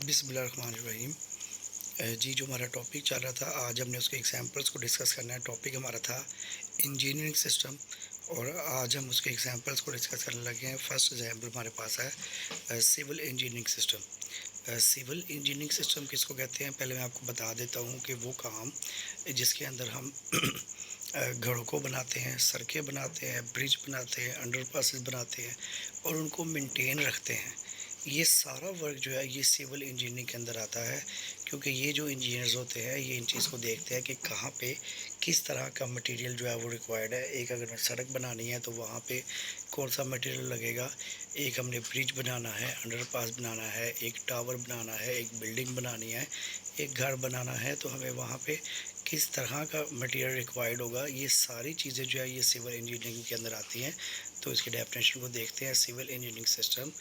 बिस्मिल्लाहिर्रहमानिर्रहीम। जी, जो हमारा टॉपिक चल रहा था, आज हमने उसके एग्ज़ाम्पल्स को डिस्कस करना है। टॉपिक हमारा था इंजीनियरिंग सिस्टम और आज हम उसके एग्ज़ाम्पल्स को डिस्कस करने लगे हैं। फर्स्ट एग्ज़ाम्पल हमारे पास है civil engineering system. Civil engineering system किसको कहते हैं, पहले मैं आपको बता देता हूँ कि वो काम जिसके अंदर हम घरों को बनाते हैं, सड़कें बनाते हैं, ब्रिज बनाते हैं, अंडरपासेस बनाते हैं और उनको मेंटेन रखते हैं। ये सारा वर्क जो है ये सिविल इंजीनियरिंग के अंदर आता है, क्योंकि ये जो इंजीनियर्स होते हैं ये इन चीज़ को देखते हैं कि कहाँ पे किस तरह का मटेरियल जो है वो रिक्वायर्ड है। एक अगर सड़क बनानी है तो वहाँ पे कौन सा मटेरियल लगेगा, एक हमने ब्रिज बनाना है, अंडरपास बनाना है, एक टावर बनाना है, एक बिल्डिंग बनानी है, एक घर बनाना है, तो हमें वहाँ पे किस तरह का मटेरियल रिक्वायर्ड होगा। ये सारी चीज़ें जो है ये सिविल इंजीनियरिंग के अंदर आती हैं। तो इसकी डेफिनेशन को देखते हैं। Civil engineering system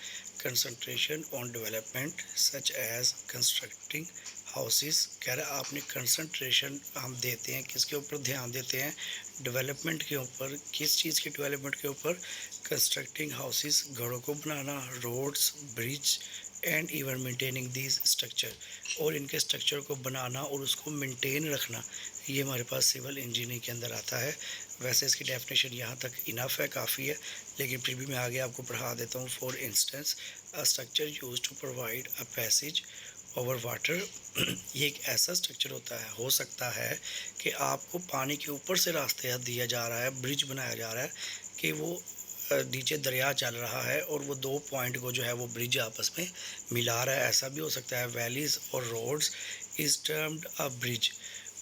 concentration on development such as constructing houses. कह रहा है आपने कंसंट्रेशन हम देते हैं, किसके ऊपर ध्यान देते हैं, डेवलपमेंट के ऊपर। किस चीज़ के डेवलपमेंट के ऊपर, कंस्ट्रक्टिंग हाउसेस, घरों को बनाना, roads, bridge and even maintaining these structure, और इनके स्ट्रक्चर को बनाना और उसको मेंटेन रखना, ये हमारे पास सिविल इंजीनियरिंग के अंदर आता है। वैसे इसकी डेफिनेशन यहाँ तक इनफ है, काफ़ी है, लेकिन फिर भी मैं आगे आपको पढ़ा देता हूँ। For instance, a structure use to provide a passage over water. ये एक ऐसा स्ट्रक्चर होता है, हो सकता है कि आपको पानी के ऊपर से रास्ते दिया जा रहा है, ब्रिज बनाया जा रहा है कि वो नीचे दरिया चल रहा है और वो दो पॉइंट को जो है वो ब्रिज आपस में मिला रहा है। ऐसा भी हो सकता है। वैलीज और roads is termed a bridge,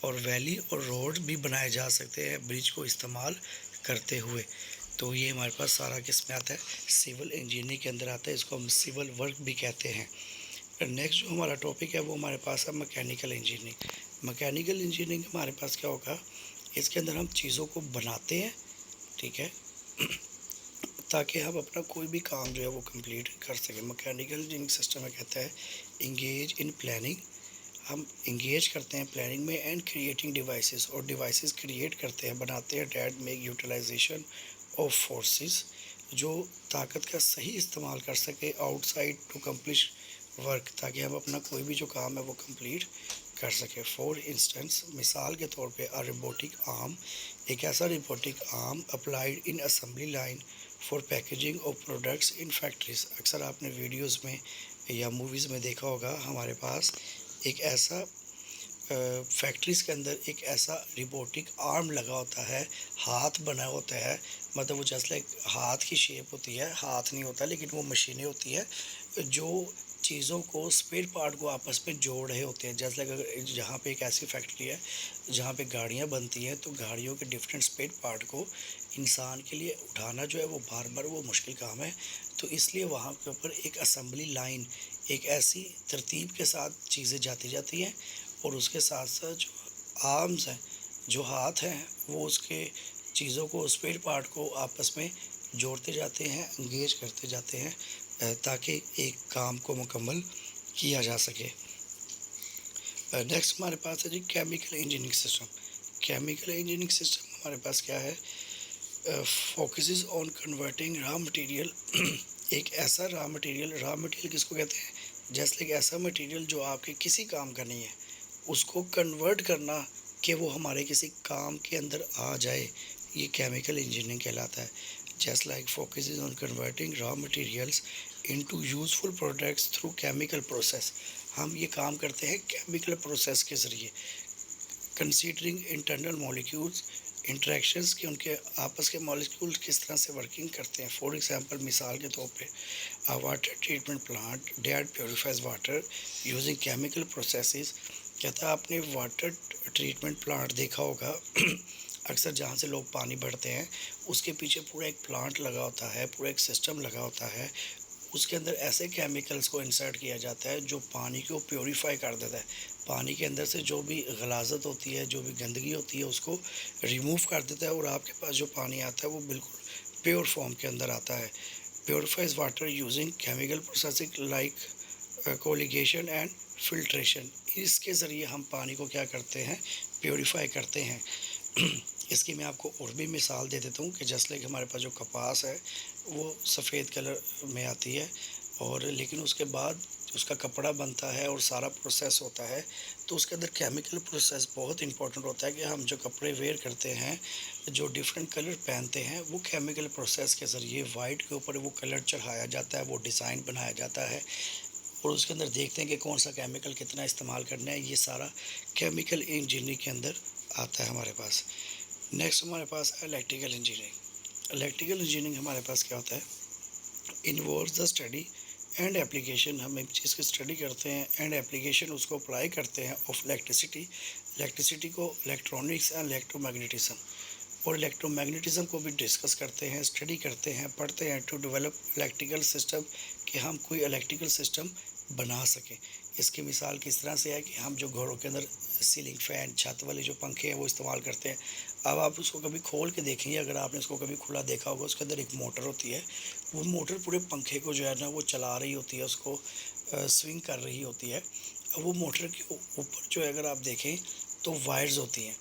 और वैली और रोड भी बनाए जा सकते हैं ब्रिज को इस्तेमाल करते हुए। तो ये हमारे पास सारा किस में आता है, सिविल इंजीनियरिंग के अंदर आता है। इसको हम सिविल वर्क भी कहते हैं। नेक्स्ट जो हमारा टॉपिक है वो हमारे पास है मैकेनिकल इंजीनियरिंग। मैकेनिकल इंजीनियरिंग हमारे पास क्या होगा, इसके अंदर हम चीज़ों को बनाते हैं, ठीक है, ताकि हम अपना कोई भी काम जो है वो कंप्लीट कर सकें। मैकेनिकल इंजीनियरिंग सिस्टम में कहता है इंगेज इन प्लानिंग, हम इंगेज करते हैं प्लानिंग में, एंड क्रिएटिंग डिवाइसेस, और डिवाइसेस क्रिएट करते हैं, बनाते हैं, that make utilization of forces, जो ताकत का सही इस्तेमाल कर सके आउटसाइड टू कम्प्लिश वर्क, ताकि हम अपना कोई भी जो काम है वो कंप्लीट कर सके। फॉर इंस्टेंस, मिसाल के तौर पे, अ रोबोटिक आर्म, एक ऐसा robotic arm applied in assembly line for packaging of products in factories. अक्सर आपने वीडियोस में या मूवीज़ में देखा होगा, हमारे पास एक ऐसा फैक्ट्रीज़ के अंदर एक ऐसा रोबोटिक आर्म लगा होता है, हाथ बना होता है, मतलब वो जैसे लाइक हाथ की शेप होती है, हाथ नहीं होता लेकिन वो मशीनें होती है जो चीज़ों को, स्पेयर पार्ट को आपस में जोड़ रहे होते हैं। जैसे लाइक अगर जहाँ पे एक ऐसी फैक्ट्री है जहाँ पे गाड़ियाँ बनती हैं, तो गाड़ियों के डिफरेंट स्पेयर पार्ट को इंसान के लिए उठाना जो है वो बार बार वो मुश्किल काम है। तो इसलिए वहाँ के ऊपर एक असेंबली लाइन, एक ऐसी तरतीब के साथ चीज़ें जाती हैं, और उसके साथ साथ जो आर्म्स हैं, जो हाथ हैं, वो उसके चीज़ों को, स्पेयर पार्ट को आपस में जोड़ते जाते हैं, इंगेज करते जाते हैं, ताकि एक काम को मुकम्मल किया जा सके। नेक्स्ट हमारे पास है जी chemical engineering system. Chemical engineering system हमारे पास क्या है, focuses on converting raw material. एक ऐसा रॉ मटेरियल किसको कहते हैं, जैसे एक ऐसा मटेरियल जो आपके किसी काम का नहीं है, उसको कन्वर्ट करना कि वो हमारे किसी काम के अंदर आ जाए, ये केमिकल इंजीनियरिंग कहलाता है। Just like focuses on converting raw materials into useful products through chemical process. हम ये काम करते हैं केमिकल प्रोसेस के ज़रिए। कंसीडरिंग इंटरनल मॉलिक्यूल्स इंटरेक्शंस, कि उनके आपस के मॉलिक्यूल्स किस तरह से वर्किंग करते हैं। फॉर एग्जांपल, मिसाल के तौर पे, अ water treatment plant that purifiers water using chemical processes. कहता है आपने वाटर ट्रीटमेंट प्लांट देखा होगा अक्सर जहाँ से लोग पानी भरते हैं, उसके पीछे पूरा एक प्लांट लगा होता है, पूरा एक सिस्टम लगा होता है। उसके अंदर ऐसे केमिकल्स को इंसर्ट किया जाता है जो पानी को प्योरीफाई कर देता है। पानी के अंदर से जो भी गलाजत होती है, जो भी गंदगी होती है, उसको रिमूव कर देता है, और आपके पास जो पानी आता है वो बिल्कुल प्योर फॉर्म के अंदर आता है। Purifies water using chemical processing like coagulation and filtration. इसके ज़रिए हम पानी को क्या करते हैं, प्योरीफाई करते हैं। इसकी मैं आपको और भी मिसाल दे देता हूँ कि जैसे लाइक हमारे पास जो कपास है वो सफ़ेद कलर में आती है, और लेकिन उसके बाद उसका कपड़ा बनता है और सारा प्रोसेस होता है, तो उसके अंदर केमिकल प्रोसेस बहुत इंपॉर्टेंट होता है कि हम जो कपड़े वेयर करते हैं, जो डिफरेंट कलर पहनते हैं, वो केमिकल प्रोसेस के ज़रिए वाइट के ऊपर वो कलर चढ़ाया जाता है, वो डिज़ाइन बनाया जाता है और उसके अंदर देखते हैं कि कौन सा केमिकल कितना इस्तेमाल करना है। ये सारा केमिकल इंजीनियरिंग के अंदर आता है हमारे पास। नेक्स्ट हमारे पास इलेक्ट्रिकल इंजीनियरिंग। इलेक्ट्रिकल इंजीनियरिंग हमारे पास क्या होता है, involves the study and application. हम एक चीज़ की स्टडी करते हैं एंड एप्लीकेशन उसको अप्लाई करते हैं ऑफ इलेक्ट्रिसिटी, इलेक्ट्रिसिटी को इलेक्ट्रॉनिक्स एंड इलेक्ट्रोमैग्नेटिज्म, और इलेक्ट्रोमैग्नेटिज्म को भी डिस्कस करते हैं, स्टडी करते हैं, पढ़ते हैं टू डेवलप इलेक्ट्रिकल सिस्टम, कि हम कोई इलेक्ट्रिकल सिस्टम बना सकें। इसकी मिसाल किस तरह से है कि हम जो घरों के अंदर सीलिंग फ़ैन, छत वाले जो पंखे हैं वो इस्तेमाल करते हैं। अब आप उसको कभी खोल के देखेंगे, अगर आपने उसको कभी खुला देखा होगा, उसके अंदर एक मोटर होती है, वो मोटर पूरे पंखे को जो है ना वो चला रही होती है, उसको स्विंग कर रही होती है। अब वो मोटर के ऊपर जो है अगर आप देखें तो वायर्स होती हैं।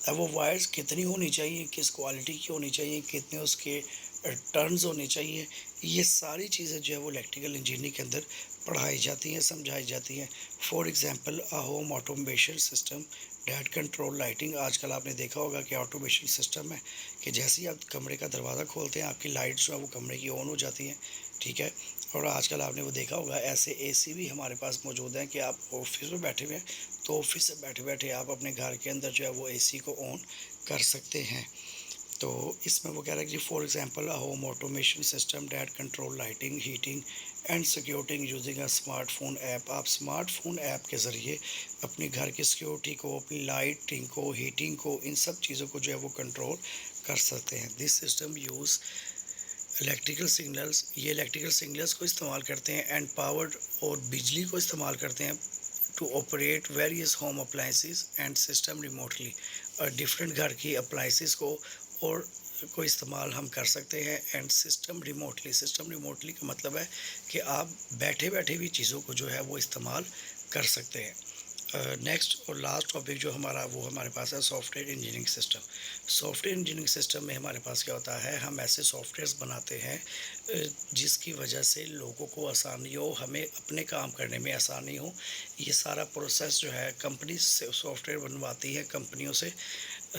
अब वो वायर्स कितनी होनी चाहिए, किस क्वालिटी की होनी चाहिए, कितने उसके टर्न्स होने चाहिए, ये सारी चीज़ें जो है वो इलेक्ट्रिकल इंजीनियरिंग के अंदर पढ़ाई जाती हैं, समझाई जाती हैं। For example a home automation system that control lighting. आजकल आपने देखा होगा कि ऑटोमेशन सिस्टम है कि जैसे ही आप कमरे का दरवाज़ा खोलते हैं, आपकी लाइट जो है वो कमरे की ऑन हो जाती हैं, ठीक है। और आजकल आपने वो देखा होगा, ऐसे एसी भी हमारे पास मौजूद हैं कि आप ऑफिस में बैठे हुए हैं तो ऑफिस से बैठे बैठे आप अपने घर के अंदर जो है वो एसी को ऑन कर सकते हैं। तो इसमें वो कह रहा है कि for example a home automation system that control lighting, heating and security using a smartphone app. आप स्मार्टफोन ऐप के ज़रिए अपने घर की सिक्योरिटी को, अपनी लाइटिंग को, हीटिंग को, इन सब चीज़ों को जो है वो कंट्रोल कर सकते हैं। This system use electrical signals, ये इलेक्ट्रिकल सिग्नल्स को इस्तेमाल करते हैं एंड पावर, और बिजली को इस्तेमाल करते हैं to operate various home appliances and system remotely. और डिफरेंट घर की अप्लाइंसेस को और को इस्तेमाल हम कर सकते हैं and system remotely. System remotely का मतलब है कि आप बैठे बैठे भी चीज़ों को जो है वो इस्तेमाल कर सकते हैं। नेक्स्ट और लास्ट टॉपिक जो हमारा वो हमारे पास है software engineering system. Software engineering system में हमारे पास क्या होता है, हम ऐसे सॉफ्टवेयर्स बनाते हैं जिसकी वजह से लोगों को आसानी हो, हमें अपने काम करने में आसानी हो। ये सारा प्रोसेस जो है कंपनी से सॉफ्टवेयर बनवाती है, कंपनियों से,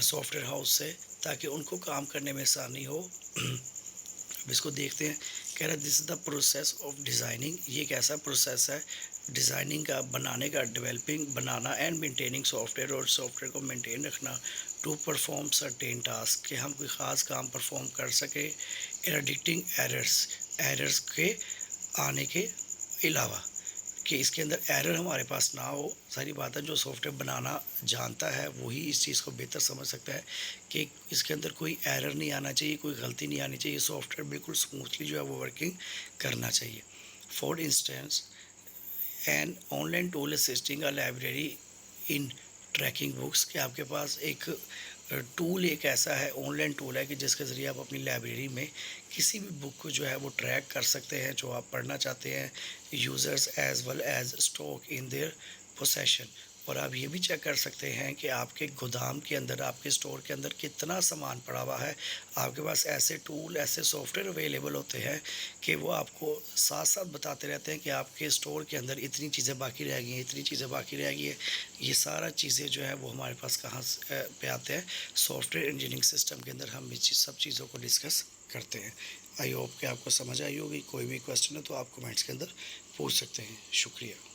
सॉफ्टवेयर हाउस से, ताकि उनको काम करने में आसानी हो। अब इसको देखते हैं, कह रहा है this is the process of designing. ये एक ऐसा प्रोसेस है डिज़ाइनिंग का, बनाने का, developing, banana and maintaining software, और सॉफ्टवेयर को मेंटेन रखना टू परफॉर्म सर्टेन टास्क, कि हम कोई ख़ास काम परफॉर्म कर सके, एडिटिंग एरर्स, एरर्स के आने के अलावा, कि इसके अंदर एरर हमारे पास ना हो। सारी बात है, जो सॉफ्टवेयर बनाना जानता है वही इस चीज़ को बेहतर समझ सकता है कि इसके अंदर कोई एरर नहीं आना चाहिए, कोई गलती नहीं आनी चाहिए, सॉफ्टवेयर बिल्कुल स्मूथली जो है वो वर्किंग करना चाहिए। For instance an online tool assisting a library in tracking books, कि आपके पास एक टूल एक ऐसा है, ऑनलाइन टूल है कि जिसके ज़रिए आप अपनी लाइब्रेरी में किसी भी बुक को जो है वो ट्रैक कर सकते हैं जो आप पढ़ना चाहते हैं, users as well as stock in their possession. और आप ये भी चेक कर सकते हैं कि आपके गोदाम के अंदर, आपके स्टोर के अंदर कितना सामान पड़ा हुआ है। आपके पास ऐसे टूल, ऐसे सॉफ्टवेयर अवेलेबल होते हैं कि वो आपको साथ साथ बताते रहते हैं कि आपके स्टोर के अंदर इतनी चीज़ें बाकी रह गई हैं, इतनी चीज़ें बाकी रह गई है। ये सारा चीज़ें जो है वो हमारे पास कहाँ पे आते हैं, सॉफ्टवेयर इंजीनियरिंग सिस्टम के अंदर हम इस सब चीज़ों को डिस्कस करते हैं। आई होप कि आपको समझ आई होगी। कोई भी क्वेश्चन है तो आप कमेंट्स के अंदर पूछ सकते हैं। शुक्रिया।